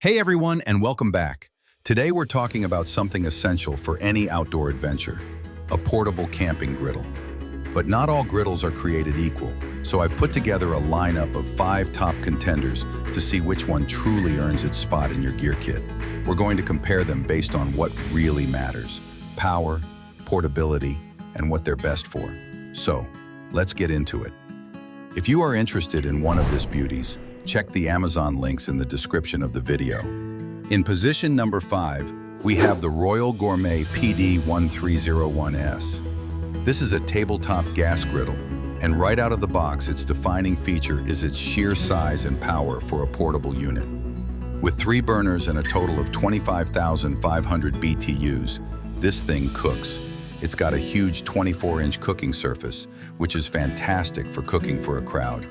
Hey everyone, and welcome back. Today we're talking about something essential for any outdoor adventure, a portable camping griddle. But not all griddles are created equal, so I've put together a lineup of 5 top contenders to see which one truly earns its spot in your gear kit. We're going to compare them based on what really matters: power, portability, and what they're best for. So, let's get into it. If you are interested in one of these beauties, check the Amazon links in the description of the video. In position number 5, we have the Royal Gourmet PD1301S. This is a tabletop gas griddle, and right out of the box, its defining feature is its sheer size and power for a portable unit. With 3 burners and a total of 25,500 BTUs, this thing cooks. It's got a huge 24-inch cooking surface, which is fantastic for cooking for a crowd.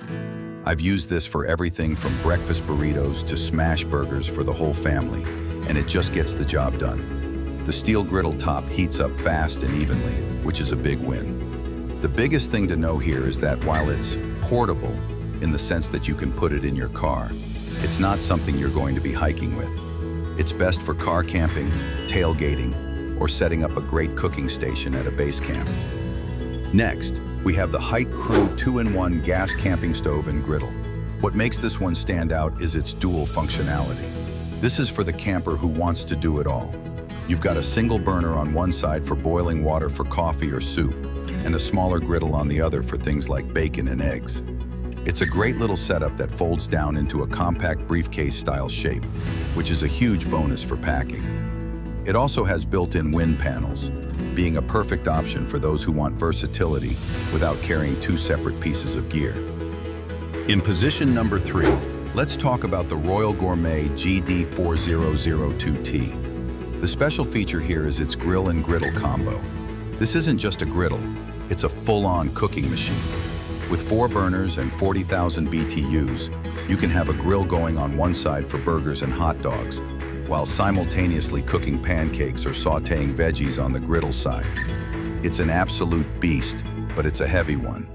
I've used this for everything from breakfast burritos to smash burgers for the whole family, and it just gets the job done. The steel griddle top heats up fast and evenly, which is a big win. The biggest thing to know here is that while it's portable, in the sense that you can put it in your car, it's not something you're going to be hiking with. It's best for car camping, tailgating, or setting up a great cooking station at a base camp. Next, we have the Hike Crew 2-in-1 gas camping stove and griddle. What makes this one stand out is its dual functionality. This is for the camper who wants to do it all. You've got a single burner on one side for boiling water for coffee or soup, and a smaller griddle on the other for things like bacon and eggs. It's a great little setup that folds down into a compact briefcase-style shape, which is a huge bonus for packing. It also has built-in wind panels, being a perfect option for those who want versatility without carrying 2 separate pieces of gear. In position number 3, let's talk about the Royal Gourmet GD4002T. The special feature here is its grill and griddle combo. This isn't just a griddle, it's a full-on cooking machine. With 4 burners and 40,000 BTUs, you can have a grill going on one side for burgers and hot dogs, while simultaneously cooking pancakes or sautéing veggies on the griddle side. It's an absolute beast, but it's a heavy one.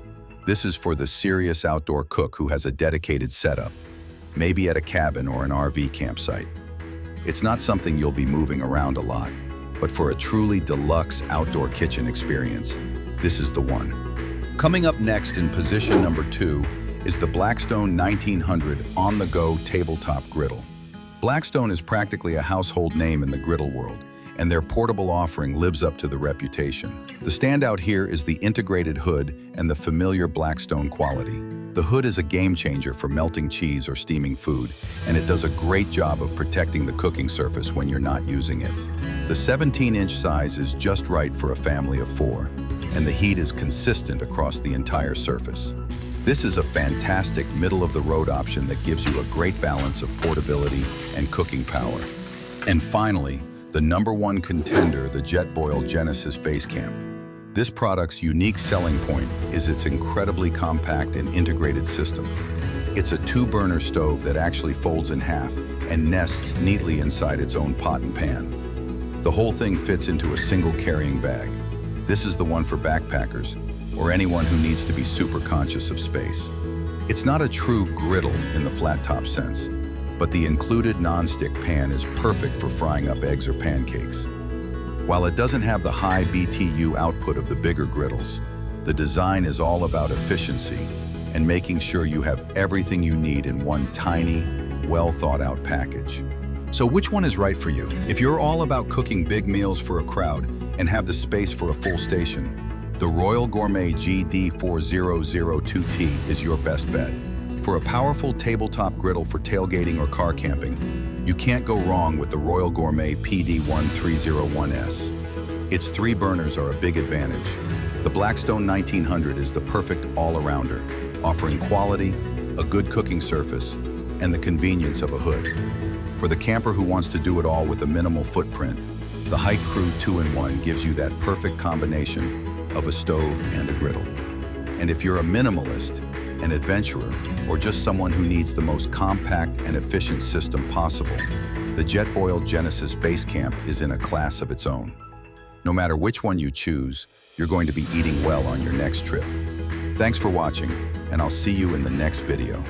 This is for the serious outdoor cook who has a dedicated setup, maybe at a cabin or an RV campsite. It's not something you'll be moving around a lot, but for a truly deluxe outdoor kitchen experience, this is the one. Coming up next in position number 2 is the Blackstone 1900 on-the-go tabletop griddle. Blackstone is practically a household name in the griddle world, and their portable offering lives up to the reputation. The standout here is the integrated hood and the familiar Blackstone quality. The hood is a game changer for melting cheese or steaming food, and it does a great job of protecting the cooking surface when you're not using it. The 17-inch size is just right for a family of 4, and the heat is consistent across the entire surface. This is a fantastic middle-of-the-road option that gives you a great balance of portability and cooking power. And finally, the #1 contender, the Jetboil Genesis Basecamp. This product's unique selling point is its incredibly compact and integrated system. It's a 2-burner stove that actually folds in half and nests neatly inside its own pot and pan. The whole thing fits into a single carrying bag. This is the one for backpackers, or anyone who needs to be super conscious of space. It's not a true griddle in the flat top sense, but the included non-stick pan is perfect for frying up eggs or pancakes. While it doesn't have the high BTU output of the bigger griddles, the design is all about efficiency and making sure you have everything you need in one tiny, well-thought-out package. So which one is right for you? If you're all about cooking big meals for a crowd and have the space for a full station, the Royal Gourmet GD4002T is your best bet. For a powerful tabletop griddle for tailgating or car camping, you can't go wrong with the Royal Gourmet PD1301S. Its 3 burners are a big advantage. The Blackstone 1900 is the perfect all-arounder, offering quality, a good cooking surface, and the convenience of a hood. For the camper who wants to do it all with a minimal footprint, the Hike Crew 2-in-1 gives you that perfect combination of a stove and a griddle. And if you're a minimalist, an adventurer, or just someone who needs the most compact and efficient system possible, the Jetboil Genesis Basecamp is in a class of its own. No matter which one you choose, you're going to be eating well on your next trip. Thanks for watching, and I'll see you in the next video.